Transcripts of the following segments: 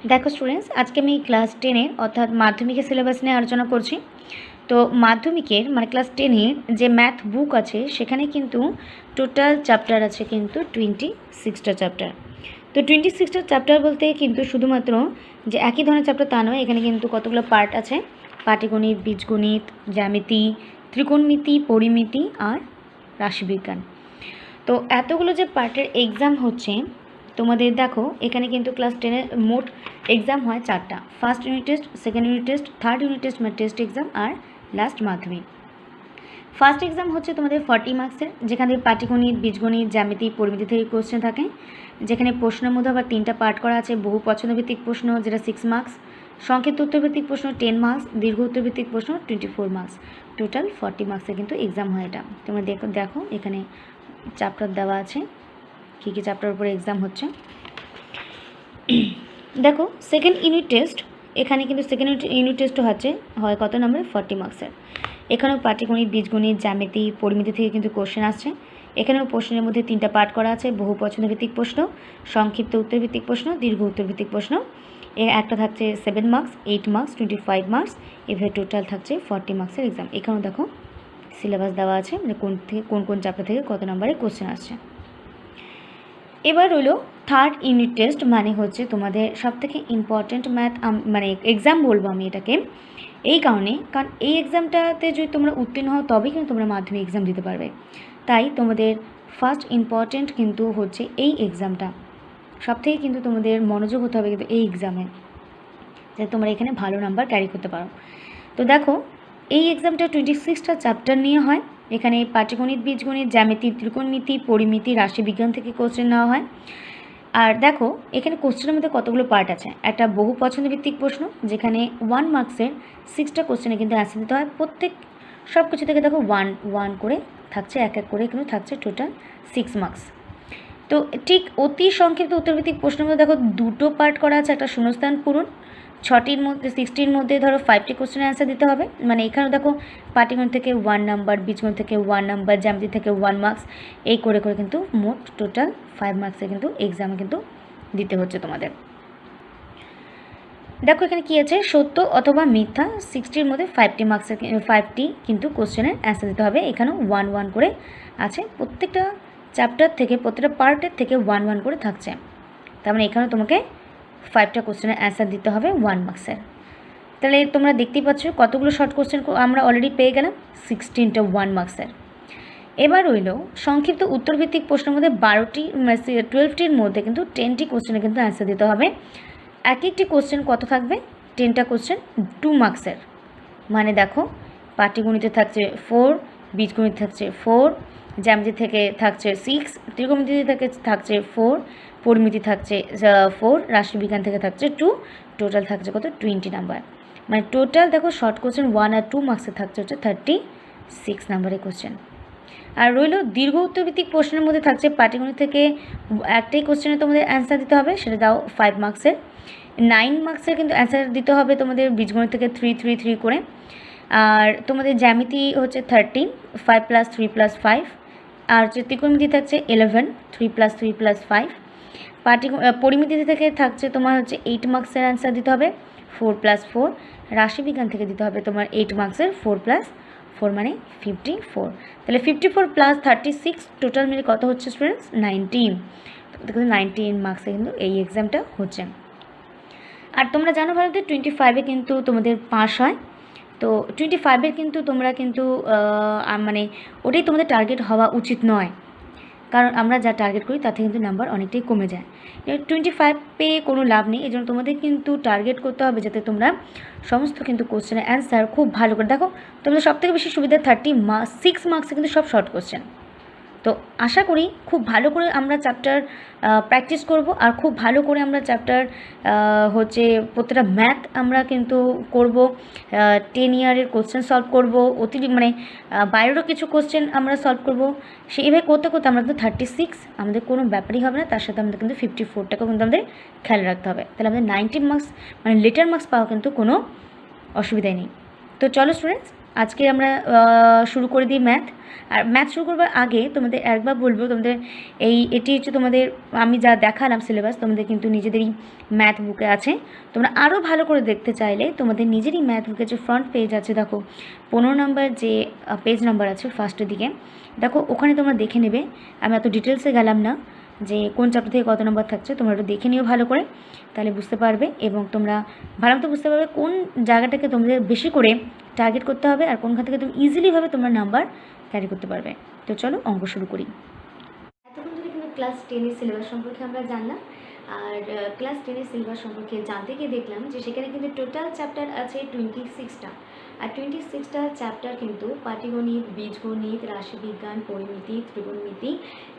देखो स्टूडेंट्स आज के मैं क्लास 10 अर्थात माध्यमिक सिलेबास निये आलोचना करছি। तो माध्यमिकेर माने क्लास 10 जे मैथ बुक आछे सेखाने किन्तु टोटाल चैप्टार आछे किन्तु 26टा चैप्टार। तो 26टा चैप्टार बोलते किन्तु शुधुमात्र जे एकई धरनेर चैप्टार ता नय, एखाने किन्तु कतगुलो पार्ट आछे। पाटिगणित, बीजगणित, ज्यामिति, त्रिकोणमिति, परिमिति और राशिबिज्ञान। तो एतगुलो जे पार्टेर एग्जाम होच्छे তোমাদের দেখো এখানে কিন্তু ক্লাস 10 মোট এক্সাম হয় 4টা। First unit test, second unit test, third unit test মানে টেস্ট এক্সাম আর লাস্ট মাধ্যমিক। ফার্স্ট এক্সাম হচ্ছে তোমাদের 40 মার্কসের, যেখানে পাটিগণিত, বীজগণিত, জ্যামিতি, পরিমিতি থেকে কোশ্চেন থাকে, যেখানে প্রশ্নের মধ্যে আবার 3টা পার্ট করা আছে। বহু পছন্দভিত্তিক প্রশ্ন যেটা 6 মার্কস, সংক্ষিপ্ত উত্তরভিত্তিক প্রশ্ন 10 মার্কস, দীর্ঘ উত্তরভিত্তিক প্রশ্ন 24 মার্কস, টোটাল 40 মার্কসের কিন্তু এক্সাম হয় এটা। তোমরা দেখো এখানে চ্যাপ্টার দেওয়া আছে কী কী চ্যাপ্টার উপরে এক্সাম হচ্ছে। দেখো সেকেন্ড ইউনিট টেস্ট, এখানে কিন্তু সেকেন্ড ইউনিট টেস্টও হয় কত নম্বরে 40 মার্কসের। এখানেও পাটিগণিত, বীজগণিত, জ্যামিতি, পরিমিতি থেকে কিন্তু কোশ্চেন আসছে। এখানেও প্রশ্নের মধ্যে 3টা পার্ট করা আছে। বহু পছন্দভিত্তিক প্রশ্ন, সংক্ষিপ্ত উত্তরভিত্তিক প্রশ্ন, দীর্ঘ উত্তরভিত্তিক প্রশ্ন। একটা থাকছে 7 মার্কস, 8 মার্কস, 25 মার্কস, এভাবে টোটাল থাকছে 40 মার্কসের এক্সাম। এখানেও দেখো সিলেবাস দেওয়া আছে মানে কোন কোন চ্যাপ্টার থেকে কত নম্বরে কোশ্চেন আসছে। এবার হলো থার্ড ইউনিট টেস্ট, মানে হচ্ছে তোমাদের সবথেকে ইম্পর্ট্যান্ট ম্যাথ মানে এক্সাম বলবো আমি এটাকে এই কারণে, কারণ এই এক্সামটাতে যদি তোমরা উত্তীর্ণ হও তবেই কিন্তু তোমরা মাধ্যমিক এক্সাম দিতে পারবে। তাই তোমাদের ফার্স্ট ইম্পর্ট্যান্ট কিন্তু হচ্ছে এই এক্সামটা, সবথেকে কিন্তু তোমাদের মনোযোগ হতে হবে কিন্তু এই এক্সামে, যাতে তোমরা এখানে ভালো নাম্বার ক্যারি করতে পারো। তো দেখো এই এক্সামটা 26টা চ্যাপ্টার নিয়ে হয়। এখানে পাটিগণিত, বীজগণিত, জ্যামিতি, ত্রিকোণমিতি, পরিমিতি, রাশিবিজ্ঞান থেকে কোশ্চেন নেওয়া হয়। আর দেখো এখানে কোশ্চেনের মধ্যে কতগুলো পার্ট আছে। একটা বহু পছন্দভিত্তিক প্রশ্ন, যেখানে 1 মার্কসের 6টা কোশ্চেনে কিন্তু অ্যান্সার দিতে হয়। প্রত্যেক সব কিছু থেকে দেখো 1 করে থাকছে, এক এক করে কিন্তু থাকছে টোটাল 6 মার্কস। তো ঠিক অতি সংক্ষিপ্ত উত্তরভিত্তিক প্রশ্নের মধ্যে দেখো 2টো পার্ট করা আছে। একটা শূন্যস্থান পূরণ, 6টির মধ্যে 60র মধ্যে ধরো 5টি কোশ্চেনের অ্যান্সার দিতে হবে। মানে এখানেও দেখো পাটিগণিত থেকে 1 নাম্বার, বীজগণিত থেকে 1 নাম্বার, জ্যামিতি থেকে 1 মার্কস, এই করে করে কিন্তু মোট টোটাল 5 মার্কসে কিন্তু এক্সামে কিন্তু দিতে হচ্ছে তোমাদের। দেখো এখানে কী আছে, সত্য অথবা মিথ্যা, 60র মধ্যে 5টি কিন্তু কোশ্চেনের অ্যান্সার দিতে হবে। এখানেও 1 করে আছে। প্রত্যেকটা চ্যাপ্টার থেকে প্রত্যেকটা পার্টের থেকে 1 করে থাকছে। তার মানে এখানেও তোমাকে 5টা কোশ্চেনের অ্যান্সার দিতে হবে 1 মার্কসের। তাহলে তোমরা দেখতেই পাচ্ছ কতগুলো শর্ট কোশ্চেন আমরা অলরেডি পেয়ে গেলাম, 16টা 1 মার্কসের। এবার রইল সংক্ষিপ্ত উত্তরভিত্তিক প্রশ্নের মধ্যে 12টির মধ্যে কিন্তু 10টি কোশ্চেনে কিন্তু অ্যান্সার দিতে হবে। এক একটি কোশ্চেন কত থাকবে, 10টা কোশ্চেন 2 মার্কসের। মানে দেখো পাটিগণিতে থাকছে 4, বীজগণিত থাকছে 4, জ্যামিতি থেকে থাকছে 6, ত্রিকোণমিতি থেকে থাকছে 4, পরিমিতি থাকছে 4, রাশিবিজ্ঞান থেকে থাকছে 2, টোটাল থাকছে কত 20 নাম্বার। মানে টোটাল দেখো শর্ট কোশ্চেন 1 আর 2 মার্কসে থাকছে হচ্ছে 36 নাম্বারের কোশ্চেন। আর রইল দীর্ঘ উত্তরভিত্তিক প্রশ্নের মধ্যে থাকছে পাটিগণিত থেকে একটাই কোশ্চেনে তোমাদের অ্যান্সার দিতে হবে, সেটা দাও 5 মার্কসের। 9 মার্কসের কিন্তু অ্যান্সার দিতে হবে তোমাদের বীজগণিত থেকে 3 করে। আর তোমাদের জ্যামিতি হচ্ছে 30, 5 + 3 + 5। আর হচ্ছে ত্রিকোণমিতি থাকছে 11, 3 + 3 + 5। পরিমিতি থেকে থাকছে তোমার হচ্ছে 8 মার্কসের অ্যান্সার দিতে হবে 4 + 4। রাশিবিজ্ঞান থেকে দিতে হবে তোমার 8 মার্কসের 4 + 4 মানে 54। তাহলে 54 + 36 টোটাল মিলে কত হচ্ছে স্টুডেন্টস 19। 19 মার্কসে কিন্তু এই এক্সামটা হচ্ছে। আর তোমরা জানো ভারতে 25-এ কিন্তু তোমাদের পাস হয়। তো 25-এর কিন্তু তোমরা কিন্তু মানে ওটাই তোমাদের টার্গেট হওয়া উচিত নয়, কারণ আমরা যা টার্গেট করি তাতে কিন্তু নাম্বার অনেকটাই কমে যায়। 25 পেয়ে কোনো লাভ নেই। এই জন্য তোমাদের কিন্তু টার্গেট করতে হবে যাতে তোমরা সমস্ত কিন্তু কোশ্চেনের অ্যান্সার খুব ভালো করে দেখো। তোমাদের সবথেকে বেশি সুবিধা 6 মার্কসে কিন্তু সব শর্ট কোশ্চেন। তো আশা করি খুব ভালো করে আমরা চ্যাপ্টার প্র্যাকটিস করব, আর খুব ভালো করে আমরা চ্যাপ্টার হচ্ছে প্রত্যেকটা ম্যাথ আমরা কিন্তু করব। 10 ইয়ারের কোশ্চেন সলভ করব, মানে বাইরেরও কিছু কোশ্চেন আমরা সলভ করব। সেইভাবে করতে করতে আমরা কিন্তু 36 আমাদের কোনো ব্যাপারই হবে না। তার সাথে আমাদের কিন্তু 54টাকেও কিন্তু আমাদের খেয়াল রাখতে হবে। তাহলে আমাদের 19 মার্কস মানে লেটার মার্কস পাওয়া কিন্তু কোনো অসুবিধাই নেই। তো চলো স্টুডেন্টস আজকে আমরা শুরু করে দিই ম্যাথ। আর ম্যাথ শুরু করবার আগে তোমাদের একবার বলবো, তোমাদের এটি হচ্ছে তোমাদের আমি যা দেখালাম সিলেবাস তোমাদের কিন্তু নিজেদেরই ম্যাথ বুকে আছে। তোমরা আরও ভালো করে দেখতে চাইলে তোমাদের নিজেরই ম্যাথ বুকে যে ফ্রন্ট পেজ আছে, দেখো 15 নম্বর যে পেজ নাম্বার আছে ফার্স্টের দিকে, দেখো ওখানে তোমরা দেখে নেবে। আমি এত ডিটেলসে গেলাম না যে কোন চ্যাপ্টার থেকে কত নম্বর থাকছে, তোমরা একটু দেখে নিও ভালো করে, তাহলে বুঝতে পারবে। এবং তোমরা ভালো মতো বুঝতে পারবে কোন জায়গাটাকে তোমাদের বেশি করে টার্গেট করতে হবে আর কোনখান থেকে তুমি ইজিলিভাবে তোমার নাম্বার ক্যারি করতে পারবে। তো চলো অঙ্ক শুরু করি। এতক্ষণ ধরে কিন্তু ক্লাস 10-এর সিলেবাস সম্পর্কে আমরা জানলাম। আর ক্লাস 10-এর সিলেবাস সম্পর্কে জানতে গিয়ে দেখলাম যে সেখানে কিন্তু টোটাল চ্যাপ্টার আছে 26টা। আর 26টা চ্যাপ্টার কিন্তু পাটিগণিত, বীজগণিত, রাশিবিজ্ঞান, পরিমিতি, ত্রিকোণমিতি,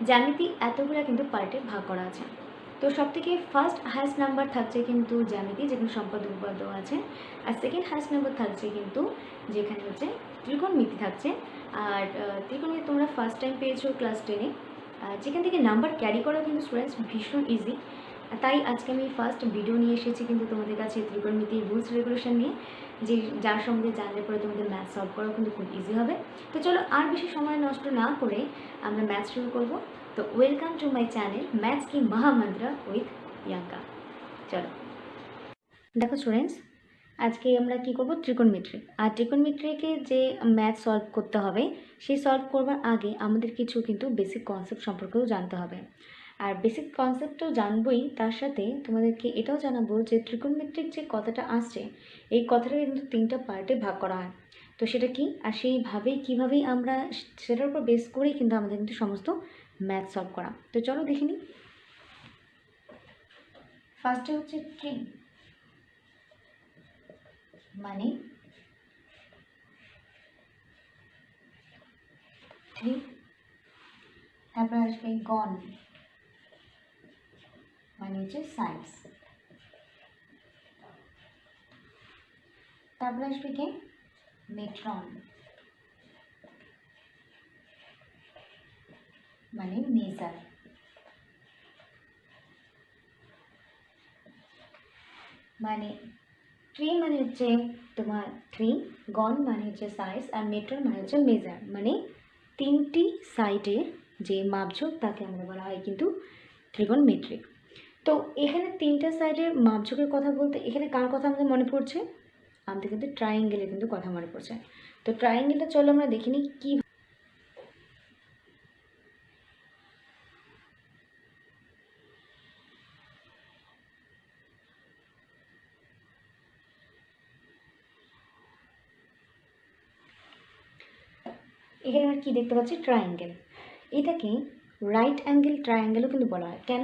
জ্যামিতি এতগুলো কিন্তু পার্টে ভাগ করা আছে। তো সবথেকে ফার্স্ট হায়েস্ট নাম্বার থাকছে কিন্তু জ্যামিতি, যেখানে সম্পদ উপপাদ্য আছে। আর সেকেন্ড হায়েস্ট নাম্বার থাকছে কিন্তু যেখানে হচ্ছে ত্রিকোণমিতি থাকছে। আর ত্রিকোণমিতি তোমরা ফার্স্ট টাইম পেয়েছো ক্লাস 10-এ, যেখান থেকে নাম্বার ক্যারি করা কিন্তু স্টুডেন্টস ভীষণ ইজি। তাই আজকে আমি ফার্স্ট ভিডিও নিয়ে এসেছি কিন্তু তোমাদের কাছে ত্রিকোণমিতির রুলস রেগুলেশন নিয়ে, যে যার সঙ্গে জানলে পরে তোমাদের ম্যাথ সলভ করা কিন্তু খুব ইজি হবে। তো চলো আর বেশি সময় নষ্ট না করে আমরা ম্যাথ শুরু করব। তো welcome to my channel maths কি মহামন্ত্র উইথ প্রিয়াঙ্কা। চলো দেখো স্টুডেন্টস, আজকে আমরা কি করব, ত্রিকোণমিত্রিক। আর ত্রিকোণমিত্রিকে যে ম্যাথ সলভ করতে হবে, সেই সলভ করবার আগে আমাদের কিছু কিন্তু বেসিক কনসেপ্ট সম্পর্কেও জানতে হবে। আর বেসিক কনসেপ্ট তো জানবই, তার সাথে তোমাদেরকে এটাও জানাবো যে ত্রিকোণমিত্রিক যে কথাটা আসছে, এই কথাটা কিন্তু 3টা পার্টে ভাগ করা হয়। তো সেটা কি, আর সেইভাবেই কীভাবেই আমরা সেটার উপর বেস করেই কিন্তু আমাদের কিন্তু সমস্ত ম্যাথ সলভ করা। তো চলো দেখে নিই। ফার্স্টে হচ্ছে ট্রি, মানে 3। তারপর আসবে গণ, মানে হচ্ছে সাইন্স। তারপর আসবে কি মেট্রন, মানে মেজার। মানে ট্রি মানে হচ্ছে তোমার 3, গণ মানে হচ্ছে সাইজ, আর মেট্রন মানে হচ্ছে মেজার। মানে 3টি সাইডের যে মাপঝোঁক তাকে আমরা বলা হয় কিন্তু ত্রিকোণমিত্রিক। তো এখানে 3টা সাইডের মাপঝোঁকের কথা বলতে এখানে কার কথা আমাদের মনে পড়ছে, আমাদের কিন্তু ট্রায়াঙ্গেলের কিন্তু কথা মনে পড়ছে। তো ট্রায়াঙ্গেলটা চলো আমরা দেখে নিই কী। এখানে আমরা কী দেখতে পাচ্ছি, ট্রায়াঙ্গেল। এটাকে রাইট অ্যাঙ্গেল ট্রায়াঙ্গেলও কিন্তু বলা হয়। কেন?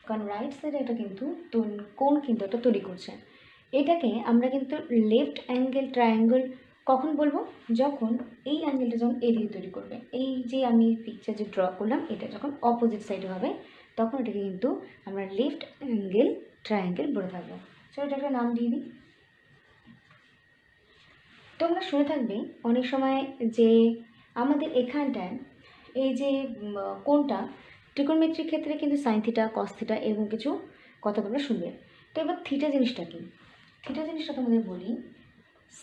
কারণ রাইট সাইডে এটা কিন্তু কোণ কিন্তু এটা তৈরি করছে। এটাকে আমরা কিন্তু লেফট অ্যাঙ্গেল ট্রায়াঙ্গেল কখন বলবো, যখন এই অ্যাঙ্গেলটা যখন এদিকে তৈরি করবে, এই যে আমি পিকচার যে ড্র করলাম এটা যখন অপোজিট সাইডে হবে, তখন এটাকে কিন্তু আমরা লেফট অ্যাঙ্গেল ট্রায়াঙ্গেল বলে থাকবো। সো এটা একটা নাম দিয়ে দিই। তোমরা শুনে থাকবে অনেক সময় যে আমাদের এখানটায় এই যে কোণটা ত্রিকোণমিত্রিক ক্ষেত্রে কিন্তু সাইন থিটা, কস থিটা এরকম কিছু কথা তোমরা শুনবে। তো এবার থিটা জিনিসটা কি, থিটা জিনিসটা তোমাদের বলি,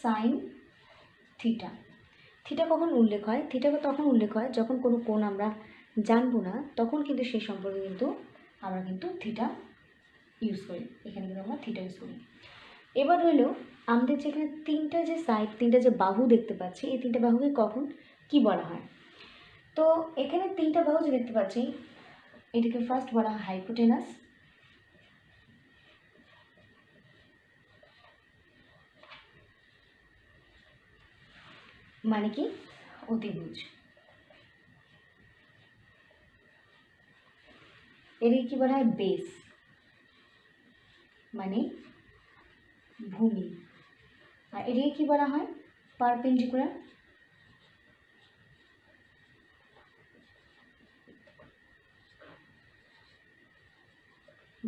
সাইন থিটা। থিটা কখন উল্লেখ হয়, থিটাকে তখন উল্লেখ হয় যখন কোনো কোণ আমরা জানবো না, তখন কিন্তু সেই সম্পর্কে কিন্তু আমরা কিন্তু থিটা ইউজ করি। এখানে কিন্তু আমরা থিটা ইউজ করি। এবার হলো আমাদের যেখানে 3টা যে সাইড, 3টা যে বাহু দেখতে পাচ্ছি, এই 3টা বাহুকে কখন কি বলা হয়। তো এখানে 3টা বাহু যে দেখতে পাচ্ছি, এটাকে ফার্স্ট বলা হয় হাইপোটেনাস, মানে কি অতিভুজ। এটাকে কি বলা হয় বেস, মানে ভূমি। আর এটাকে কি বলা হয় পারপেন্ডিকুলার,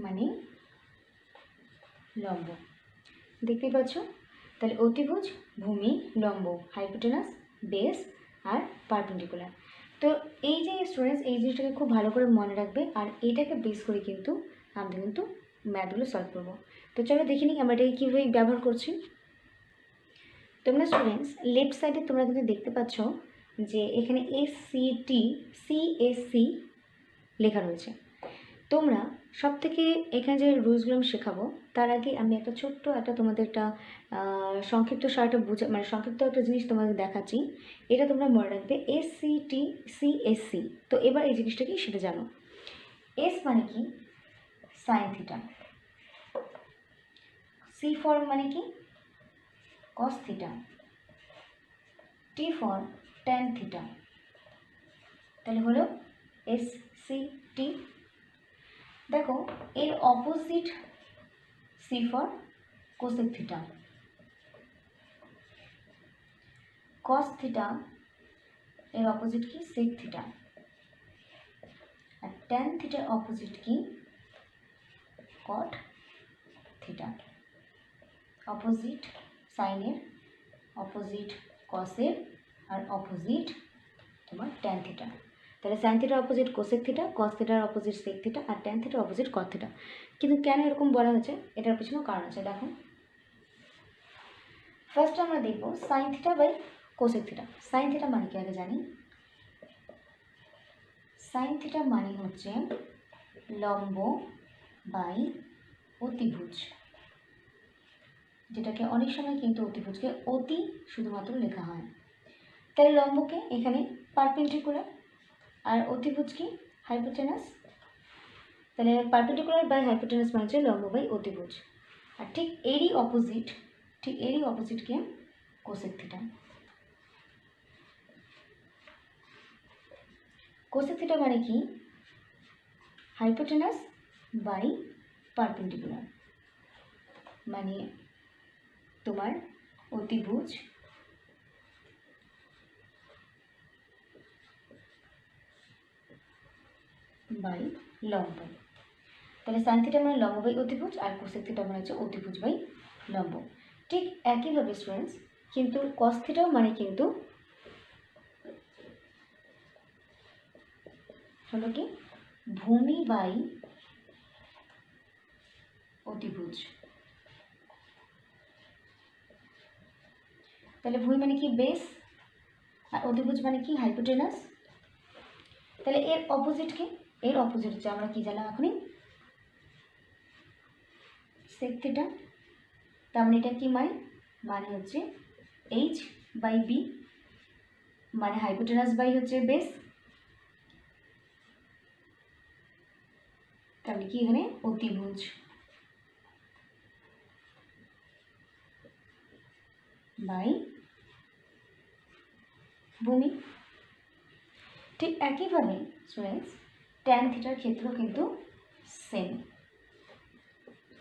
মানে লম্ব। দেখতেই পাচ্ছ, তাহলে অতিভুজ, ভূমি, লম্ব, হাইপোটেনাস, বেস আর পারপেন্ডিকুলার। তো এই যে স্টুডেন্টস এই জিনিসটাকে খুব ভালো করে মনে রাখবে, আর এটাকে বেস করে কিন্তু আমরা কিন্তু ম্যাথগুলো সলভ করবো। তো চলো দেখে নিই আমরা এটাকে কীভাবে ব্যবহার করছি। তো তোমরা স্টুডেন্টস লেফট সাইডে তোমরা কিন্তু দেখতে পাচ্ছ যে এখানে SCT CSC লেখা রয়েছে। তোমরা সব থেকে এখানে যে রুলসগুলো আমি শেখাবো তার আগে আমি একটা ছোট্ট একটা তোমাদের একটা সংক্ষিপ্ত সারটা মানে সংক্ষিপ্ত একটা জিনিস তোমাদের দেখাচ্ছি। এটা তোমরা মনে রাখবে SCT CSC। তো এবার এই জিনিসটা কি সেটা জানো। এস মানে কি সাইন থিটা, সি ফর মানে কি cos theta, T for tan theta, তাহলে হলো SCT। দেখো এর opposite C for cosec theta, cos theta এর অপোজিট কি সেক থিটা, আর ট্যান থিটার অপোজিট কি কট থিটা। অপোজিট সাইনের, অপোজিট কসের, আর অপোজিট তোমার ট্যান থিটা। তাহলে সাইন থিটার অপোজিট কোসেক থিটা, কস থিটার অপোজিট সেক থিটা, আর ট্যান থিটার অপোজিট কট থিটা। কিন্তু কেন এরকম বলা হয়েছে এটার পিছনেও কারণ আছে। দেখো ফার্স্ট আমরা দেখব sine theta by cosec theta. Sine theta মানে কি আগে জানি। সাইন থিটা মানে হচ্ছে লম্ব বাই অতিভুজ, যেটাকে অনেক সময় কিন্তু অতিভুজকে অতি শুধুমাত্র লেখা হয়। তাহলে লম্বকে এখানে পারপেন্ডিকুলার আর অতিভুজ কি হাইপোটেনাস। তাহলে পারপেন্ডিকুলার বাই হাইপোটেনাস মানে হচ্ছে লম্ব বাই অতিভুজ। আর ঠিক এরই অপোজিটকে কোসেক থিটা। কোসেক থিটা মানে কি হাইপোটেনাস বাই পারপেন্ডিকুলার, মানে তোমার অতিভুজ বাই লম্ব। তাহলে সাইন থিটা মানে লম্ব বাই অতিভুজ, আর কোসেক থিটা মানে হচ্ছে অতিভুজ বাই লম্ব। ঠিক একইভাবে স্টুডেন্টস কিন্তু কস থিটাও মানে কিন্তু হলো কি ভূমি বাই অতিভুজ। তাহলে ভূমি মানে কি বেস, আর অতিভুজ মানে কি হাইপোটেনাস। তাহলে এর অপোজিট কি, এর অপোজিট হচ্ছে আমরা কি জানলাম এখনই সেক থিটা। তার মানে এটা কি মানে হচ্ছে H বাই বি, মানে হাইপোটেনাস বাই হচ্ছে বেস। তাহলে কি এখানে অতিভুজ বাই ভূমি। ঠিক একইভাবে স্টুডেন্টস ট্যান থিটার ক্ষেত্রেও কিন্তু সেম।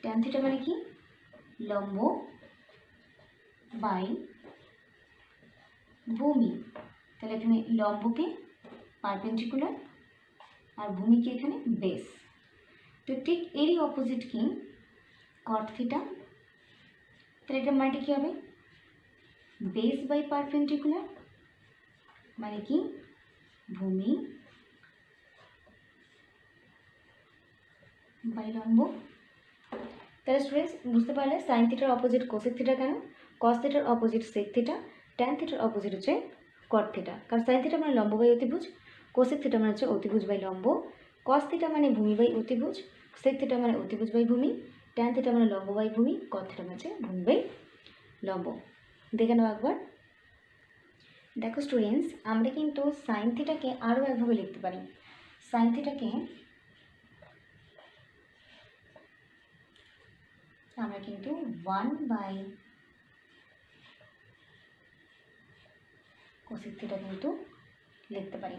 ট্যান থিটা মানে কি লম্ব বাই ভূমি। তাহলে এখানে লম্বকে পারপেন্ডিকুলার আর ভূমিকে এখানে বেস। তো ঠিক এরই অপোজিট কি কট থিটা। তাহলে এটা মানেটা কী হবে বেস বাই পারপেন্ডিকুলার, মানে কি ভূমি বাই লম্ব। তাহলে স্টুডেন্টস বুঝতে পারলে সাইন থিটার অপোজিট কোসেক থিটা কেন, কস থিটার অপোজিট সেক থিটা, ট্যান থিটার অপোজিট হচ্ছে কট থিটা। কারণ সাইন থিটা মানে লম্ব বাই অতিভুজ, কোসেক থিটা মানে হচ্ছে অতিভুজ বাই লম্ব, কস থিটা মানে ভূমি বাই অতিভুজ, সেক থিটা মানে অতিভুজ বাই ভূমি, ট্যান থিটা মানে লম্ব বাই ভূমি, কট থিটা মানে হচ্ছে ভূমি বাই লম্ব। দেখে নাও একবার। দেখো স্টুডেন্টস আমরা কিন্তু সাইন থিটাকে আরও একভাবে লিখতে পারি। সাইন থিটাকে আমরা কিন্তু 1 কোসেক থিটা কিন্তু লিখতে পারি।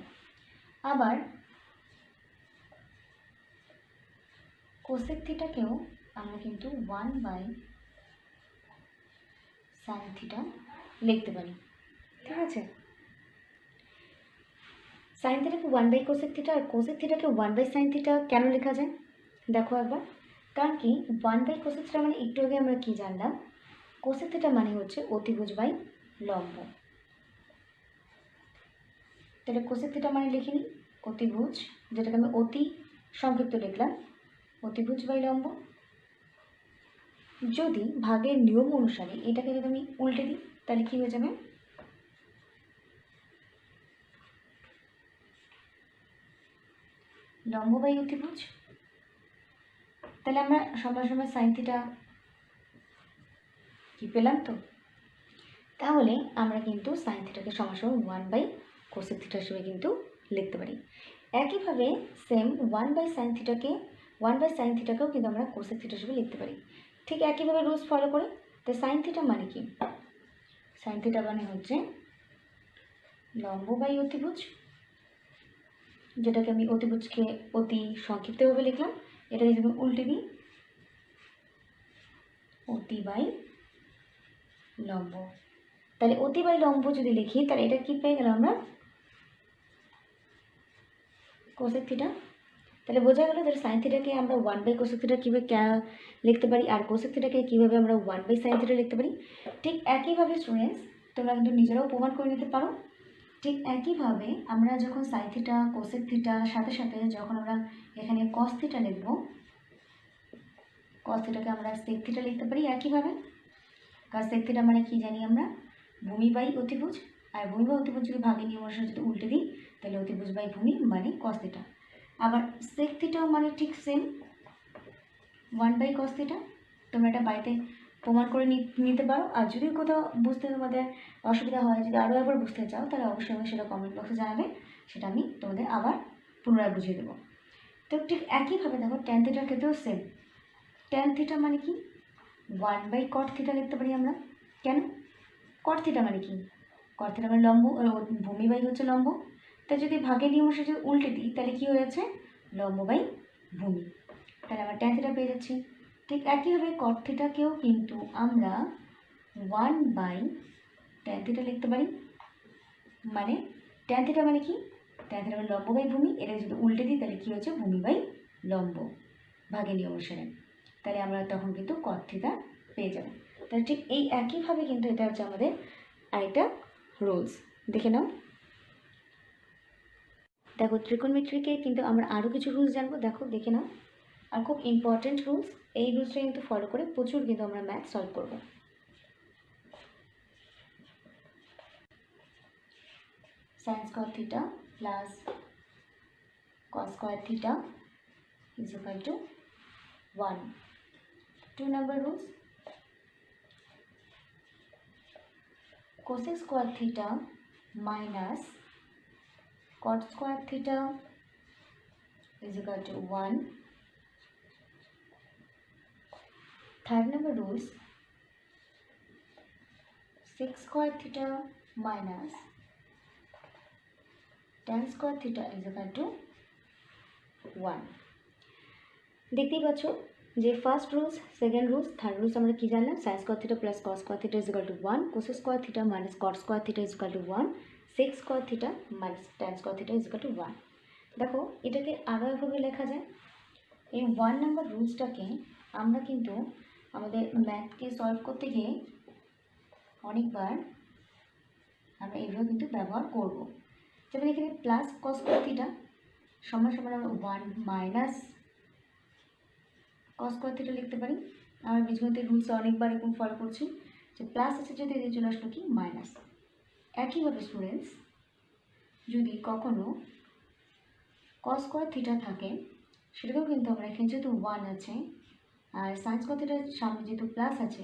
আবার কোসেক থিটাকেও আমরা কিন্তু 1 সাইন থিটা লিখতে পারি। ঠিক আছে, সাইন থিটাকে 1 কোসেক থিটা আর কোসেক থিটাকে 1 সাইন থিটা কেন লেখা যায় দেখো একবার। কারণ কি 1 কোসেক থিটা মানে একটু আগে আমরা কি জানলাম, কোসেক থিটা মানে হচ্ছে অতিভুজ বাই লম্ব। তাহলে কোসেক থিটা মানে লিখে নিই অতিভুজ, যেটাকে আমি অতি সংক্ষিপ্ত লিখলাম অতিভুজ বাই লম্ব। যদি ভাগের নিয়ম অনুসারে এটাকে যদি আমি উল্টে দিই তাহলে কী হয়ে যাবে, লম্ব বাই অতিভুজ। তাহলে আমরা সময় সাইন থিটা কি পেলাম তো। তাহলে আমরা কিন্তু সাইন থিটাকে সমান 1/কোসেক থিটা হিসেবে কিন্তু লিখতে পারি। একইভাবে সেম 1/সাইন থিটাকেও কিন্তু আমরা কোসেক থিটা হিসেবে লিখতে পারি। ঠিক একইভাবে রুলস ফলো করে। তো সাইন থিটা মানে কি, সাইন থিটা মানে হচ্ছে লম্ব বাই অতিভুজ, যেটাকে আমি অতিভুজকে অতি সংক্ষিপ্তভাবে লিখলাম। এটাকে যদি উল্টে দিই, অতি বাই লম্ব। তাহলে অতি বাই লম্ব যদি লিখি তাহলে এটা কি পেয়ে গেলাম আমরা, কোসেক থিটা। তাহলে বোঝা গেল যে সাইন থিটাকে আমরা 1/কোসেক থিটা কীভাবে লিখতে পারি, আর কোসেক থিটাকে কীভাবে আমরা 1/সাইন থিটা লিখতে পারি। ঠিক একইভাবে স্টুডেন্টস তোমরা কিন্তু নিজেরাও প্রমাণ করে নিতে পারো। ঠিক একইভাবে আমরা যখন সাইন থিটা কোসেক থিটার সাথে সাথে যখন আমরা এখানে কস থিটা লিখব, কস থিটাকে আমরা সেক থিটা লিখতে পারি একইভাবে। কারণ সেক থিটা মানে কি জানি আমরা, ভূমি বাই অতিভুজ। আর ভূমি বাই অতিভুজ যদি ভাগের নিয়ম অনুসারে যদি উল্টে দিই তাহলে অতিভুজ বাই ভূমি মানে কস থিটা। আবার সেক থিটাও মানে ঠিক সেম 1/কস থিটা। তোমরা এটা বাড়িতে প্রমাণ করে নিতে পারো। আর যদি কোথাও বুঝতে তোমাদের অসুবিধা হয়, যদি আরও একবার বুঝতে চাও তাহলে অবশ্যই আমাকে সেটা কমেন্ট বক্সে জানাবে, সেটা আমি তোমাদের আবার পুনরায় বুঝিয়ে দেবো। তো ঠিক একইভাবে দেখো ট্যান থিটার ক্ষেত্রেও সেম। ট্যান থিটা মানে কি, 1/কট থিটা লিখতে পারি আমরা। কেন, কট থিটা মানে কি, কট থিটা মানে লম্ব, ভূমি বাই হচ্ছে লম্ব। তাই যদি ভাগের নিয়ম অনুসারে যদি উল্টে দিই তাহলে কী হয়ে যাচ্ছে, লম্ব বাই ভূমি। তাহলে আমরা ট্যান থিটা পেয়ে যাচ্ছি। ঠিক একইভাবে কট থিটাকেও কিন্তু আমরা 1/ট্যান থিটা লিখতে পারি। মানে ট্যান থিটা মানে কি, ট্যান থিটা মানে লম্ব বাই ভূমি। এটা যদি উল্টে দিই তাহলে কী হচ্ছে, ভূমি বাই লম্ব ভাগের নিয়ম অনুসারে। তাহলে আমরা তখন কিন্তু কট থিটা পেয়ে যাব। তাহলে ঠিক এই একইভাবে কিন্তু এটা হচ্ছে আমাদের আরেকটা রুলস, দেখে নাও। দেখো ত্রিকোণমিতিকে কিন্তু আমরা আরও কিছু রুলস জানবো, দেখো দেখে নাও। আর খুব ইম্পর্টেন্ট রুলস, এই রুলসটা কিন্তু ফলো করে প্রচুর কিন্তু আমরা ম্যাথ সলভ করব। Sign square theta plus cos square theta is equal to 1। 2 number rules, cosec square theta minus cot square theta is equal to 1. Third number rules, sec square theta minus tan square theta is equal to 1. দেখতেই পাচ্ছ যে first rules, second rules, third rules আমরা কি জানলাম, sine square theta plus cos square theta is equal to 1, cosec square theta minus cot square theta is equal to 1, sec square theta minus tan square theta is equal to 1। দেখো এটাকে আরও এভাবে লেখা যায়। এই 1 নাম্বার রুলসটাকে আমরা কিন্তু আমাদের ম্যাথকে সলভ করতে গিয়ে অনেকবার আমরা এভাবে কিন্তু ব্যবহার করব। যেমন এখানে প্লাস কস স্কয়ার থিটা সমান সমান আমরা 1 মাইনাস কস স্কয়ার থিটা লিখতে পারি। আমরা বীজগণিতের রুলস অনেকবার এরকম ফলো করছি যে প্লাস আছে যদি এদিকে চলে আসলো কি মাইনাস। একইভাবে স্টুডেন্টস যদি কখনো কস স্কয়ার থিটা থাকে সেটাকেও কিন্তু আমরা এখানে যেহেতু 1 আছে আর সাইন স্কয়ার থিটার সামনে যেহেতু প্লাস আছে,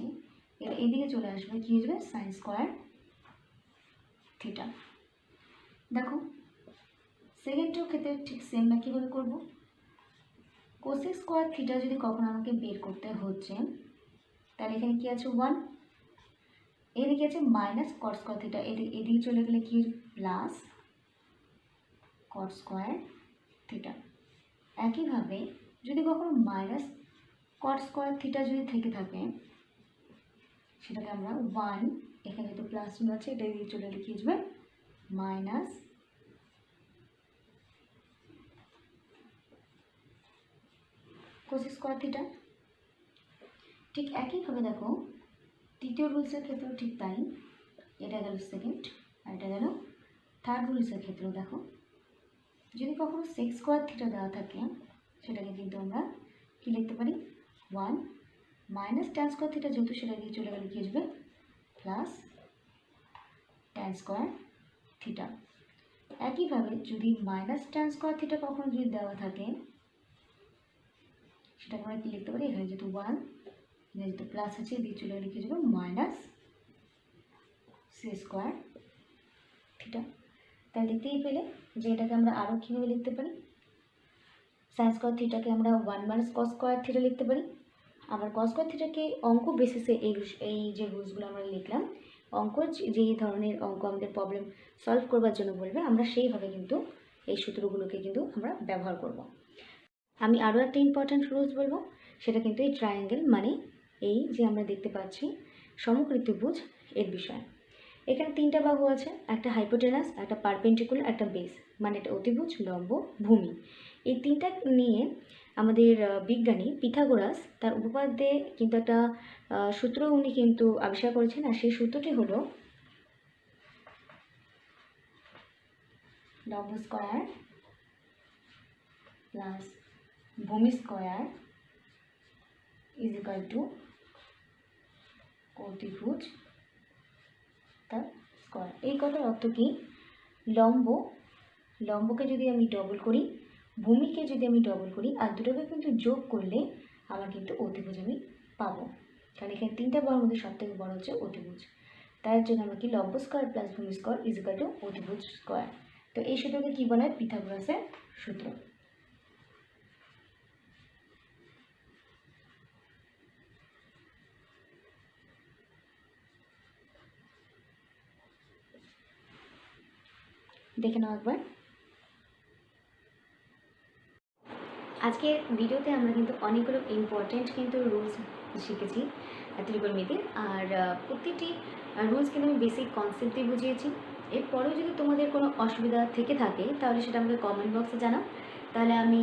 এটা এদিকে চলে আসবে কি হয়ে যাবে, সাইন স্কয়ার থিটা। দেখো সেকেন্ডটার ক্ষেত্রে ঠিক সেম একইভাবে করবো। কোসেক স্কয়ার থিটা যদি কখনো আমাকে বের করতে হচ্ছে তাহলে এখানে কি আছে 1, এদিকে আছে মাইনাস কট স্কয়ার থিটা, এদিকে চলে গেলে কি প্লাস কট স্কয়ার থিটা। একইভাবে যদি কখনো মাইনাস কট স্কয়ার থিটা যদি থেকে থাকে সেটাকে আমরা 1, এখানে যেহেতু প্লাস চিহ্ন আছে এটা এদিকে চলে গেলে কি আসবে মাইনাস কোসেক স্কয়ার থিটা। ঠিক একইভাবে দেখো তৃতীয় রুলসের ক্ষেত্রেও ঠিক তাই, এটা গেল সেকেন্ড আর এটা গেল থার্ড রুলসের ক্ষেত্রেও দেখো যদি কখনো সেক স্কয়ার থিটা দেওয়া থাকে সেটাকে কিন্তু আমরা কি লিখতে পারি 1 মাইনাস ট্যান স্কয়ার থিটা, যেহেতু সেটা দিয়ে চলে গেলে কি আসবে প্লাস ট্যান স্কোয়ার থিটা। একইভাবে যদি মাইনাস ট্যান স্কোয়ার থিটা কখনো যদি দেওয়া থাকে, সেটাকে আমরা কী লিখতে পারি, এখানে যেহেতু 1, এখানে যেহেতু প্লাস আছে, দিয়ে চলে লিখে যাবো মাইনাস সি স্কোয়ার থিটা। তাই দেখতেই পেলে যে এটাকে আমরা আরও কীভাবে লিখতে পারি, সাইন স্কোয়ার থিটাকে আমরা 1 মাইনাস কস স্কোয়ার থিটা লিখতে পারি। আবার কস স্কোয়ার থিটাকে অঙ্ক বেসিসে এই যে রুলসগুলো আমরা লিখলাম, অঙ্ক যেই ধরনের অঙ্ক আমাদের প্রবলেম সলভ করবার জন্য বলবে, আমরা সেইভাবে কিন্তু এই সূত্রগুলোকে কিন্তু আমরা ব্যবহার করব। আমি আরও একটা ইম্পর্ট্যান্ট রুলস বলবো, সেটা কিন্তু এই ট্রায়াঙ্গেল মানে এই যে আমরা দেখতে পাচ্ছি সমকৃত্রিভুজ এর বিষয়। এখানে 3টা বাহু আছে, একটা হাইপোটেনাস, একটা পারপেন্ডিকুলার, একটা বেস, মানে এটা অতিভুজ, লম্ব, ভূমি। এই 3টা নিয়ে আমাদের বিজ্ঞানী পিথাগোরাস তার উপপাদ্যে কিন্তু একটা সূত্র উনি কিন্তু আবিষ্কার করেছেন। আর সেই সূত্রটি হলো লম্ব স্কয়ার প্লাস ভূমি স্কয়ার ইজ ইকুয়াল টু অতিভুজ তার স্কয়ার। এই কথার অর্থ কি, লম্বকে যদি আমি ডবল করি, ভূমিকে যদি আমি ডবল করি, আর দুটোকে কিন্তু যোগ করলে আমার কিন্তু অতিভুজ আমি পাবো। কারণ এখানে 3টা বাহুর মধ্যে সব থেকে বড় হচ্ছে অতিভুজ। তার জন্য আমরা কি লম্ব স্কয়ার প্লাস ভূমি স্কয়ার ইজ ইকুয়াল টু অতিভুজ স্কয়ার। তো এই সূত্রকে কী বলা হয়, পিথাগোরাসের সূত্র। দেখে নাও একবার। আজকের ভিডিওতে আমরা কিন্তু অনেকগুলো ইম্পর্টেন্ট কিন্তু রুলস শিখেছি ত্রিকোণমিতির। আর প্রতিটি রুলস কিন্তু আমি বেসিক কনসেপ্ট দিয়ে বুঝিয়েছি। এরপরেও যদি তোমাদের কোনো অসুবিধা থেকে থাকে তাহলে সেটা আমাকে কমেন্ট বক্সে জানাও, তাহলে আমি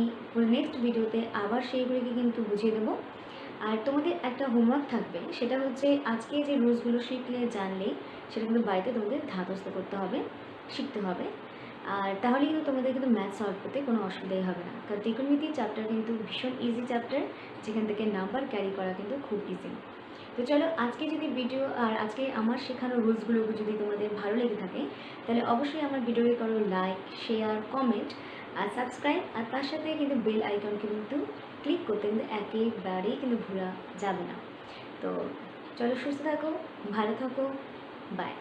নেক্সট ভিডিওতে আবার সেইগুলিকে কিন্তু বুঝিয়ে দেবো। আর তোমাদের একটা হোমওয়ার্ক থাকবে, সেটা হচ্ছে আজকে যে রুলসগুলো শিখলে জানলে সেটা কিন্তু বাড়িতে তোমাদের ধাতস্থ করতে হবে, শিখতে হবে। আর তাহলে কিন্তু তোমাদের কিন্তু ম্যাথ সলভ করতে কোনো অসুবিধাই হবে না। কারণ ত্রিকোণমিতি চ্যাপ্টার কিন্তু ভীষণ ইজি চ্যাপ্টার, যেখান থেকে নাম্বার ক্যারি করা কিন্তু খুব ইজি। তো চলো, আজকে যদি ভিডিও আর আজকে আমার শেখানো রুলসগুলো যদি তোমাদের ভালো লেগে থাকে, তাহলে অবশ্যই আমার ভিডিওকে করো লাইক, শেয়ার, কমেন্ট আর সাবস্ক্রাইব। আর তার সাথে কিন্তু বেল আইকন কিন্তু ক্লিক করতে কিন্তু একেবারেই কিন্তু ভোলা যাবে না। তো চলো, সুস্থ থাকো, ভালো থাকো, বাই।